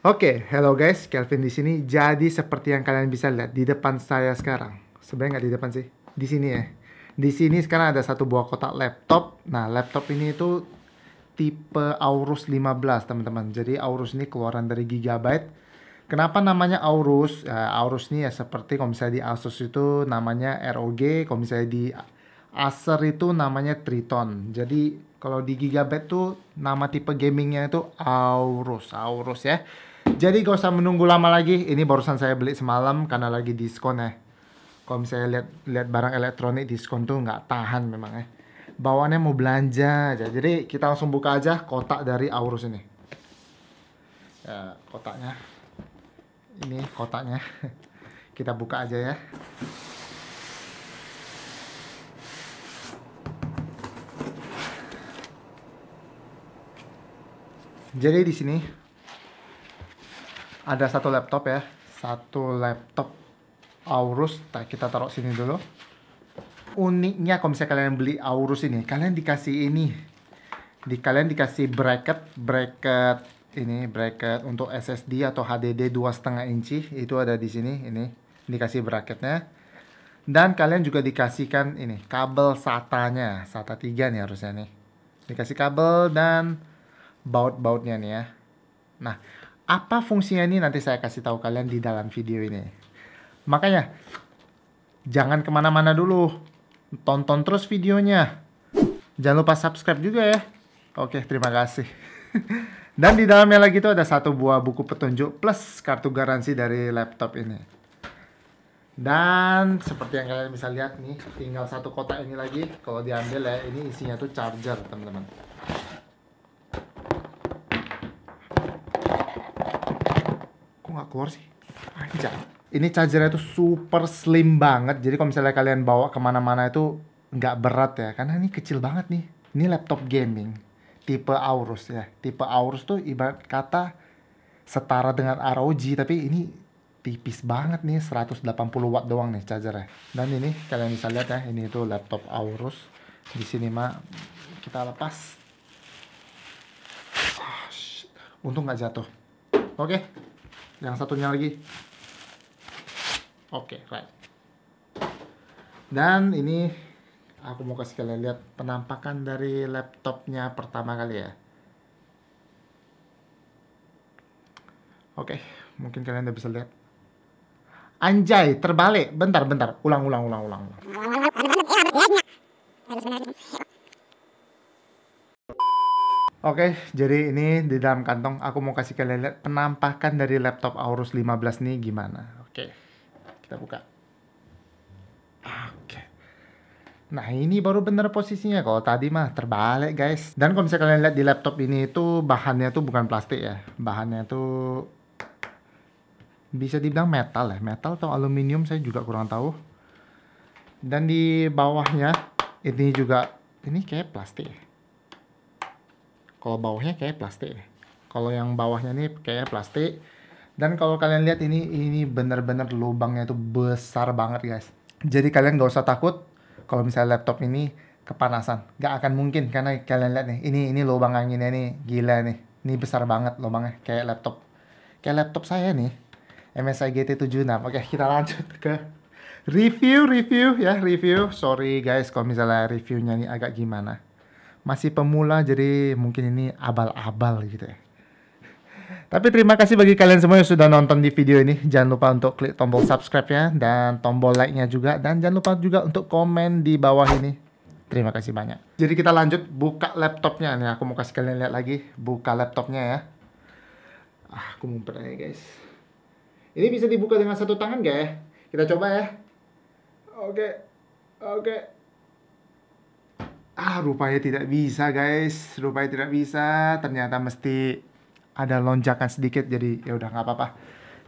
Oke, hello guys, Kelvin di sini. Jadi seperti yang kalian bisa lihat di depan saya sekarang. Sebenarnya nggak di depan sih, di sini ya. Di sini sekarang ada satu buah kotak laptop. Nah, laptop ini itu tipe Aorus 15, teman-teman. Jadi Aorus ini keluaran dari Gigabyte. Kenapa namanya Aorus? Aorus ini ya seperti kalau misalnya di Asus itu namanya ROG, kalau misalnya di Acer itu namanya Triton. Jadi kalau di Gigabyte tuh nama tipe gamingnya itu Aorus, Aorus ya. Jadi gak usah menunggu lama lagi. Ini barusan saya beli semalam karena lagi diskon ya. Kalau misalnya lihat barang elektronik diskon tuh nggak tahan memang ya. Bawaannya mau belanja aja. Jadi kita langsung buka aja kotak dari Aorus ini. Ya, kotaknya. Ini kotaknya. Kita buka aja ya. Jadi di sini ada satu laptop ya. Satu laptop Aorus. Kita taruh sini dulu. Uniknya kalau misalnya kalian beli Aorus ini, kalian dikasih ini. Kalian dikasih bracket ini, bracket untuk SSD atau HDD 2,5 inci. Itu ada di sini, ini dikasih bracketnya. Dan kalian juga dikasihkan ini kabel SATA-nya, SATA 3 nih harusnya nih. Dikasih kabel dan baut-bautnya nih ya. Nah, apa fungsinya ini nanti saya kasih tahu kalian di dalam video ini. Makanya jangan kemana-mana dulu, tonton terus videonya. Jangan lupa subscribe juga ya. Oke, terima kasih. Dan di dalamnya lagi tuh ada satu buah buku petunjuk plus kartu garansi dari laptop ini. Dan seperti yang kalian bisa lihat nih, tinggal satu kotak ini lagi. Kalau diambil ya, ini isinya tuh charger teman-teman. Kok nggak keluar sih? Anjay. Ini chargernya tuh super slim banget. Jadi kalau misalnya kalian bawa kemana-mana itu nggak berat ya. Karena ini kecil banget nih. Ini laptop gaming. Tipe Aorus ya. Tipe Aorus tuh ibarat kata setara dengan ROG. Tapi ini tipis banget nih. 180 watt doang nih chargernya. Dan ini kalian bisa lihat ya. Ini itu laptop Aorus. Di sini mah kita lepas. Untung nggak jatuh. Oke. Yang satunya lagi. Oke, right. Dan ini aku mau kasih kalian lihat penampakan dari laptopnya pertama kali ya. Oke, mungkin kalian udah bisa lihat. Anjay, terbalik. Bentar. Ulang. Oke, jadi ini di dalam kantong aku mau kasih kalian lihat penampakan dari laptop Aorus 15 nih gimana. Oke. Kita buka. Oke. Nah, ini baru bener posisinya. Kalau tadi mah terbalik, guys. Dan kalau misalnya kalian lihat di laptop ini itu bahannya tuh bukan plastik ya. Bahannya tuh bisa dibilang metal ya. Metal atau aluminium saya juga kurang tahu. Dan di bawahnya ini juga ini kayak plastik ya. Kalau bawahnya kayak plastik ya. Kalau yang bawahnya ini kayak plastik. Dan kalau kalian lihat ini bener-bener lubangnya itu besar banget guys. Jadi kalian gak usah takut kalau misalnya laptop ini kepanasan. Gak akan mungkin karena kalian lihat nih. Ini lubang anginnya nih gila nih. Ini besar banget lubangnya kayak laptop. Kayak laptop saya nih. MSI GT76. Oke, kita lanjut ke review ya. Sorry guys kalau misalnya reviewnya ini agak gimana. Masih pemula jadi mungkin ini abal-abal gitu ya. Tapi terima kasih bagi kalian semua yang sudah nonton di video ini. Jangan lupa untuk klik tombol subscribe-nya dan tombol like-nya juga. Dan jangan lupa juga untuk komen di bawah ini. Terima kasih banyak. Jadi kita lanjut buka laptopnya. Nih aku mau kasih kalian lihat lagi. Buka laptopnya ya. Aku ngumpet aja guys. Ini bisa dibuka dengan satu tangan gak ya? Kita coba ya. Oke. Rupanya tidak bisa guys. Ternyata mesti ada lonjakan sedikit, jadi ya udah nggak apa-apa.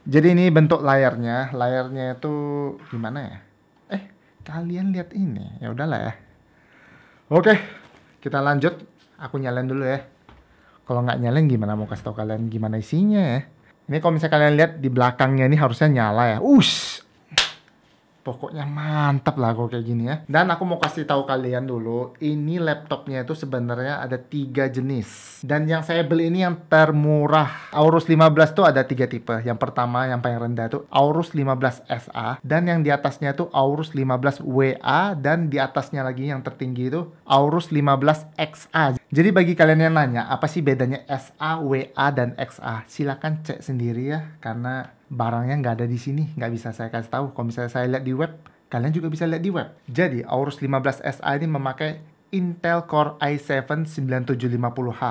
Jadi ini bentuk layarnya itu gimana ya? Kalian lihat ini, ya udahlah ya. Oke, kita lanjut. Aku nyalain dulu ya. Kalau nggak nyalain gimana mau kasih tau kalian gimana isinya ya? Ini kalau misalnya kalian lihat di belakangnya ini harusnya nyala ya. Pokoknya mantap lah kalau kayak gini ya. Dan aku mau kasih tahu kalian dulu, ini laptopnya itu sebenarnya ada 3 jenis. Dan yang saya beli ini yang termurah. Aorus 15 tuh ada 3 tipe. Yang pertama yang paling rendah itu Aorus 15 SA, dan yang di atasnya itu Aorus 15 WA, dan di atasnya lagi yang tertinggi itu Aorus 15 XA. Jadi bagi kalian yang nanya apa sih bedanya SA, WA, dan XA, silakan cek sendiri ya, karena barangnya nggak ada di sini, nggak bisa saya kasih tahu. Kalau misalnya saya lihat di web, kalian juga bisa lihat di web. Jadi Aorus 15 SA ini memakai Intel Core i7 9750H.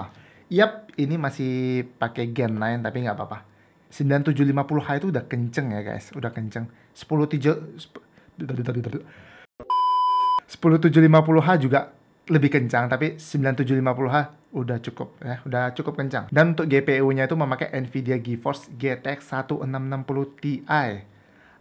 Yap, ini masih pakai Gen 9 tapi nggak apa-apa. 9750H itu udah kenceng ya guys, udah kenceng. 10750H juga lebih kencang, tapi 9750H udah cukup ya, udah cukup kencang. Dan untuk GPU-nya itu memakai Nvidia GeForce GTX 1660 Ti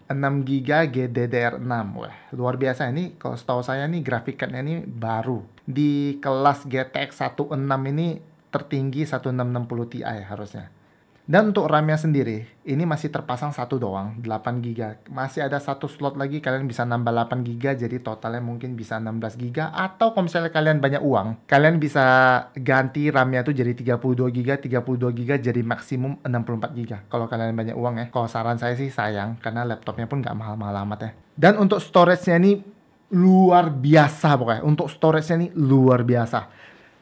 6GB GDDR6. Wah, luar biasa ini. Kalau setahu saya nih grafik card-nya ini baru. Di kelas GTX 16 ini tertinggi 1660 Ti harusnya. Dan untuk RAM-nya sendiri, ini masih terpasang satu doang, 8GB. Masih ada satu slot lagi, kalian bisa nambah 8GB, jadi totalnya mungkin bisa 16GB. Atau kalau misalnya kalian banyak uang, kalian bisa ganti RAM-nya tuh jadi 32GB, 32GB jadi maksimum 64GB. Kalau kalian banyak uang ya. Kalau saran saya sih sayang, karena laptopnya pun nggak mahal-mahal amat ya. Dan untuk storage-nya ini luar biasa pokoknya. Untuk storage-nya ini luar biasa.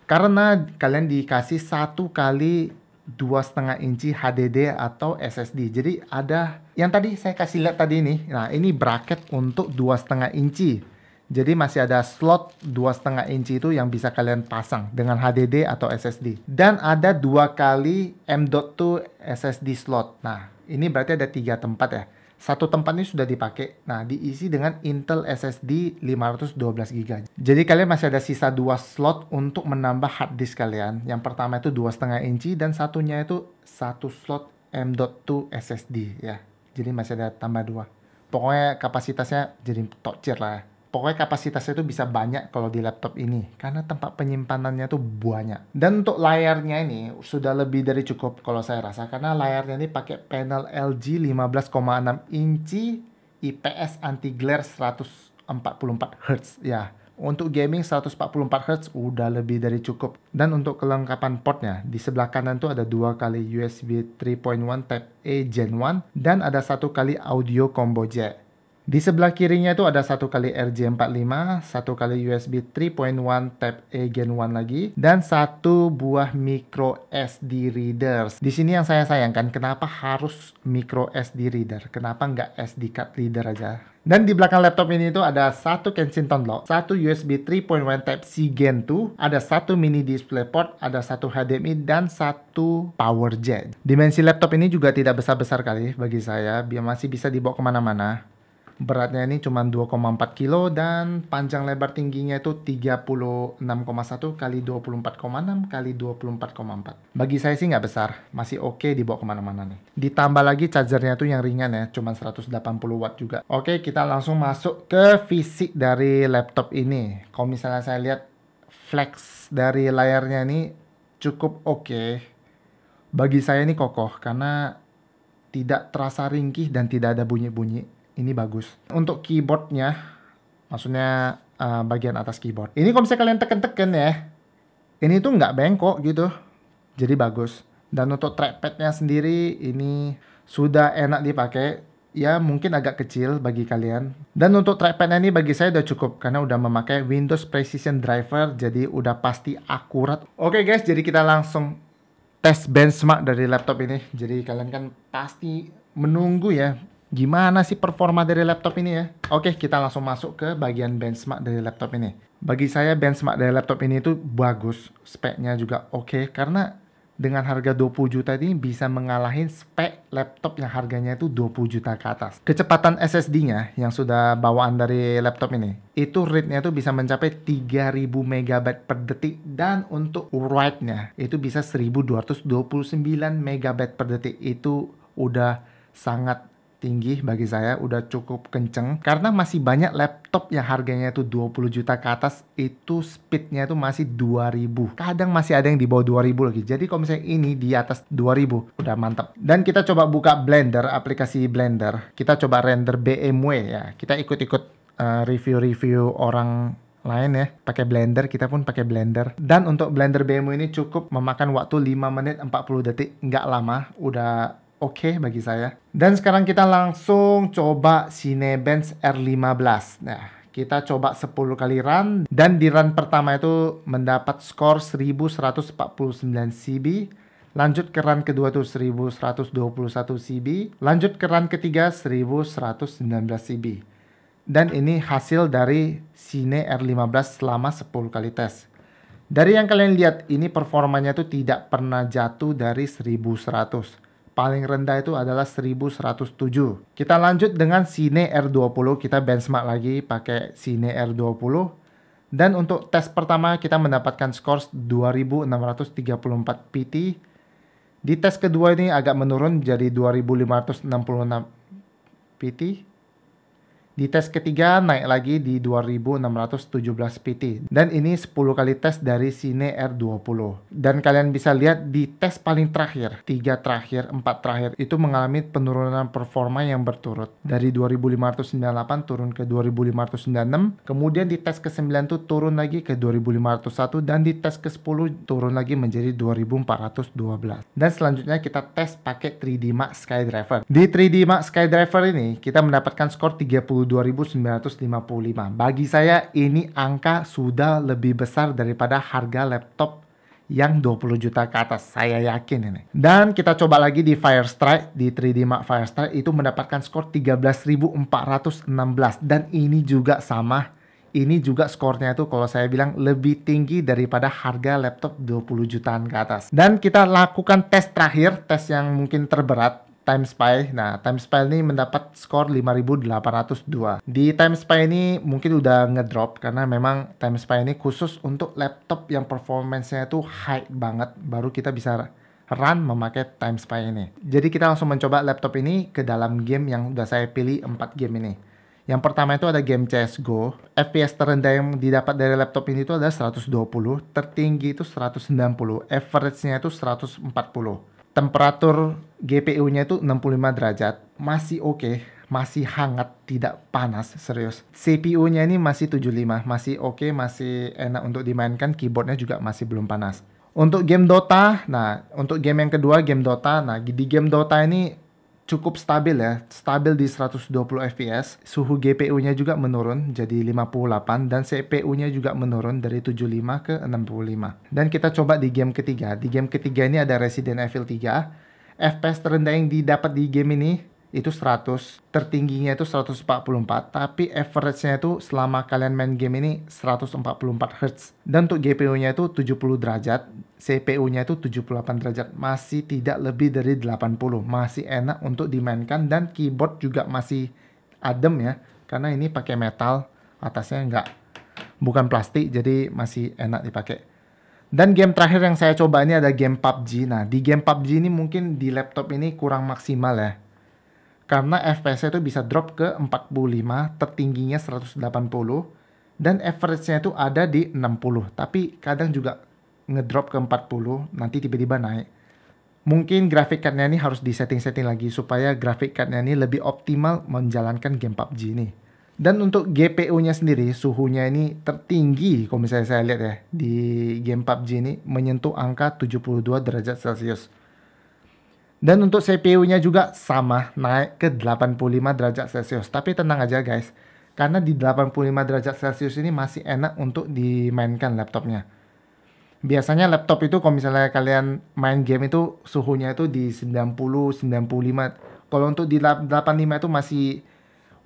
Karena kalian dikasih 1x2,5 inci HDD atau SSD. Jadi ada yang tadi saya kasih lihat tadi ini. Nah, ini bracket untuk 2,5 inci. Jadi masih ada slot 2,5 inci itu yang bisa kalian pasang dengan HDD atau SSD. Dan ada 2 kali M.2 SSD slot. Nah, ini berarti ada 3 tempat ya. Satu tempat ini sudah dipakai. Nah, diisi dengan Intel SSD 512GB. Jadi kalian masih ada sisa 2 slot untuk menambah hard disk kalian. Yang pertama itu 2,5 inci dan satunya itu 1 slot M.2 SSD ya. Jadi masih ada tambah 2. Pokoknya kapasitasnya jadi tokcer lah ya. Pokoknya kapasitasnya itu bisa banyak kalau di laptop ini. Karena tempat penyimpanannya tuh banyak. Dan untuk layarnya ini sudah lebih dari cukup kalau saya rasa. Karena layarnya ini pakai panel LG 15,6 inci IPS anti-glare 144Hz. Ya, untuk gaming 144Hz udah lebih dari cukup. Dan untuk kelengkapan portnya, di sebelah kanan tuh ada 2 kali USB 3.1 Type A Gen 1. Dan ada 1 kali audio combo jack. Di sebelah kirinya itu ada 1 kali RJ45, 1 kali USB 3.1 Type A Gen 1 lagi, dan 1 buah micro SD readers. Di sini yang saya sayangkan, kenapa harus micro SD reader? Kenapa nggak SD card reader aja? Dan di belakang laptop ini itu ada 1 Kensington lock, 1 USB 3.1 Type C Gen 2, ada 1 mini display port, ada 1 HDMI, dan 1 power jack. Dimensi laptop ini juga tidak besar-besar kali bagi saya, biar masih bisa dibawa kemana-mana. Beratnya ini cuma 2,4 kilo dan panjang lebar tingginya itu 36,1 kali 24,6 kali 24,4. Bagi saya sih nggak besar, masih oke dibawa kemana-mana nih. Ditambah lagi chargernya tuh yang ringan ya, cuma 180 watt juga. Oke, kita langsung masuk ke fisik dari laptop ini. Kalau misalnya saya lihat flex dari layarnya ini cukup oke. Bagi saya ini kokoh karena tidak terasa ringkih dan tidak ada bunyi-bunyi. Ini bagus. Untuk keyboardnya, maksudnya bagian atas keyboard. Ini kalau misalnya kalian tekan-tekan ya, ini tuh nggak bengkok gitu. Jadi bagus. Dan untuk trackpadnya sendiri, ini sudah enak dipakai. Ya mungkin agak kecil bagi kalian. Dan untuk trackpadnya ini bagi saya udah cukup. Karena udah memakai Windows Precision Driver. Jadi udah pasti akurat. Oke guys, jadi kita langsung tes benchmark dari laptop ini. Jadi kalian kan pasti menunggu ya, gimana sih performa dari laptop ini ya? Oke, kita langsung masuk ke bagian benchmark dari laptop ini. Bagi saya benchmark dari laptop ini itu bagus, speknya juga oke, karena dengan harga 20 juta ini bisa mengalahin spek laptop yang harganya itu 20 juta ke atas. Kecepatan SSD-nya yang sudah bawaan dari laptop ini, itu rate-nya itu bisa mencapai 3000 MB per detik, dan untuk write-nya itu bisa 1229 MB per detik. Itu udah sangat tinggi bagi saya, udah cukup kenceng. Karena masih banyak laptop yang harganya itu 20 juta ke atas, itu speednya itu masih 2000. Kadang masih ada yang di bawah 2000 lagi. Jadi kalau misalnya ini di atas 2000, udah mantap. Dan kita coba buka Blender, aplikasi Blender. Kita coba render BMW ya. Kita ikut-ikut review-review orang lain ya, pakai Blender, kita pun pakai Blender. Dan untuk Blender BMW ini cukup memakan waktu 5 menit 40 detik, nggak lama, udah oke bagi saya. Dan sekarang kita langsung coba Cinebench R15. Nah, kita coba 10 kali run, dan di run pertama itu mendapat skor 1149 CB. Lanjut ke run kedua tuh 1121 CB. Lanjut ke run ketiga 1119 CB. Dan ini hasil dari Cine R15 selama 10 kali tes. Dari yang kalian lihat, ini performanya itu tidak pernah jatuh dari 1100. Paling rendah itu adalah 1107. Kita lanjut dengan Cine R20. Kita benchmark lagi pakai Cine R20. Dan untuk tes pertama kita mendapatkan skor 2634 PT. Di tes kedua ini agak menurun jadi 2566 PT. Di tes ketiga naik lagi di 2617 PT. Dan ini 10 kali tes dari Cine R20. Dan kalian bisa lihat di tes paling terakhir, 3 terakhir, 4 terakhir, itu mengalami penurunan performa yang berturut. Dari 2598 turun ke 2596. Kemudian di tes ke-9 tuh turun lagi ke 2501. Dan di tes ke-10 turun lagi menjadi 2412. Dan selanjutnya kita tes pakai 3D Max Skydriver. Di 3D Max Skydriver ini kita mendapatkan skor 32.955. Bagi saya ini angka sudah lebih besar daripada harga laptop yang 20 juta ke atas. Saya yakin ini. Dan kita coba lagi di Firestrike, di 3D Mark Firestrike itu mendapatkan skor 13.416. Dan ini juga sama. Ini juga skornya itu kalau saya bilang lebih tinggi daripada harga laptop 20 jutaan ke atas. Dan kita lakukan tes terakhir, tes yang mungkin terberat. TimeSpy. Nah, TimeSpy ini mendapat skor 5802. Di TimeSpy ini mungkin udah ngedrop karena memang TimeSpy ini khusus untuk laptop yang performance-nya itu high banget. Baru kita bisa run memakai TimeSpy ini. Jadi kita langsung mencoba laptop ini ke dalam game yang udah saya pilih 4 game ini. Yang pertama itu ada game CSGO. FPS terendah yang didapat dari laptop ini itu adalah 120. Tertinggi itu 190. Average-nya itu 140. Temperatur GPU-nya itu 65 derajat, masih oke, masih hangat, tidak panas, serius. CPU-nya ini masih 75, masih oke, masih enak untuk dimainkan, keyboardnya juga masih belum panas. Untuk game Dota, nah untuk game yang kedua, game Dota, nah di game Dota ini cukup stabil ya, stabil di 120 fps. Suhu GPU-nya juga menurun jadi 58 dan CPU-nya juga menurun dari 75 ke 65. Dan kita coba di game ketiga. Di game ketiga ini ada Resident Evil 3. FPS terendah yang didapat di game ini itu 100, tertingginya itu 144, tapi average-nya itu selama kalian main game ini 144 Hz. Dan untuk GPU-nya itu 70 derajat, CPU-nya itu 78 derajat, masih tidak lebih dari 80, masih enak untuk dimainkan dan keyboard juga masih adem ya, karena ini pakai metal, atasnya bukan plastik, jadi masih enak dipakai. Dan game terakhir yang saya coba ini ada game PUBG. Nah, di game PUBG ini mungkin di laptop ini kurang maksimal ya. Karena FPS itu bisa drop ke 45, tertingginya 180, dan average-nya itu ada di 60. Tapi kadang juga ngedrop ke 40, nanti tiba-tiba naik. Mungkin grafik card-nya ini harus disetting-setting lagi supaya grafik card-nya ini lebih optimal menjalankan game PUBG ini. Dan untuk GPU-nya sendiri, suhunya ini tertinggi kalau misalnya saya lihat ya, di game PUBG ini menyentuh angka 72 derajat Celcius. Dan untuk CPU-nya juga sama, naik ke 85 derajat Celcius. Tapi tenang aja guys, karena di 85 derajat Celcius ini masih enak untuk dimainkan laptopnya. Biasanya laptop itu kalau misalnya kalian main game itu suhunya itu di 90, 95. Kalau untuk di 85 itu masih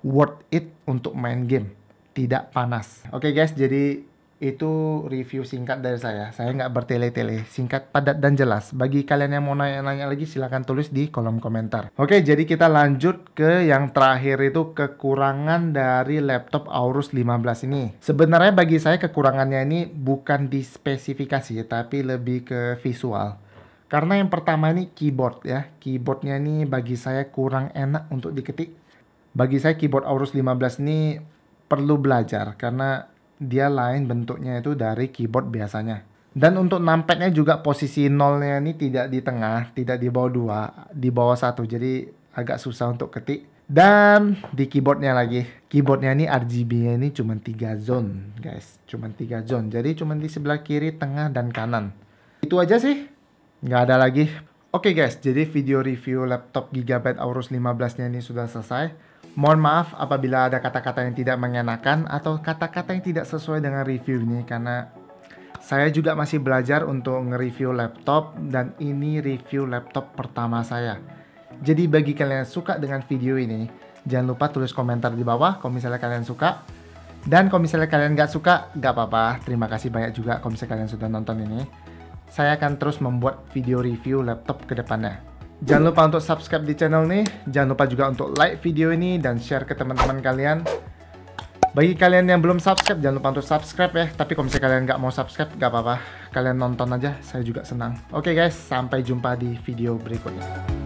worth it untuk main game. Tidak panas. Oke guys, jadi itu review singkat dari saya. Saya nggak bertele-tele, singkat, padat, dan jelas. Bagi kalian yang mau nanya-nanya lagi, silahkan tulis di kolom komentar. Oke, jadi kita lanjut ke yang terakhir itu kekurangan dari laptop Aorus 15 ini. Sebenarnya bagi saya kekurangannya ini bukan di spesifikasi, tapi lebih ke visual. Karena yang pertama ini keyboard ya. Keyboardnya ini bagi saya kurang enak untuk diketik. Bagi saya keyboard Aorus 15 ini perlu belajar karena dia lain bentuknya itu dari keyboard biasanya. Dan untuk numpadnya juga posisi nolnya ini tidak di tengah, tidak di bawah 2, di bawah 1. Jadi agak susah untuk ketik. Dan di keyboardnya lagi. Keyboardnya ini RGB-nya ini cuma 3 zone guys. Cuma 3 zone. Jadi cuma di sebelah kiri, tengah, dan kanan. Itu aja sih. Nggak ada lagi. Oke guys, jadi video review laptop Gigabyte Aorus 15-nya ini sudah selesai. Mohon maaf apabila ada kata-kata yang tidak mengenakan atau kata-kata yang tidak sesuai dengan review ini karena saya juga masih belajar untuk nge-review laptop dan ini review laptop pertama saya. Jadi bagi kalian yang suka dengan video ini, jangan lupa tulis komentar di bawah kalau misalnya kalian suka. Dan kalau misalnya kalian nggak suka, nggak apa-apa. Terima kasih banyak juga kalau misalnya kalian sudah nonton ini. Saya akan terus membuat video review laptop ke depannya. Jangan lupa untuk subscribe di channel ini. Jangan lupa juga untuk like video ini dan share ke teman-teman kalian. Bagi kalian yang belum subscribe, jangan lupa untuk subscribe ya. Tapi kalau misalnya kalian nggak mau subscribe, nggak apa-apa. Kalian nonton aja, saya juga senang. Oke guys, sampai jumpa di video berikutnya.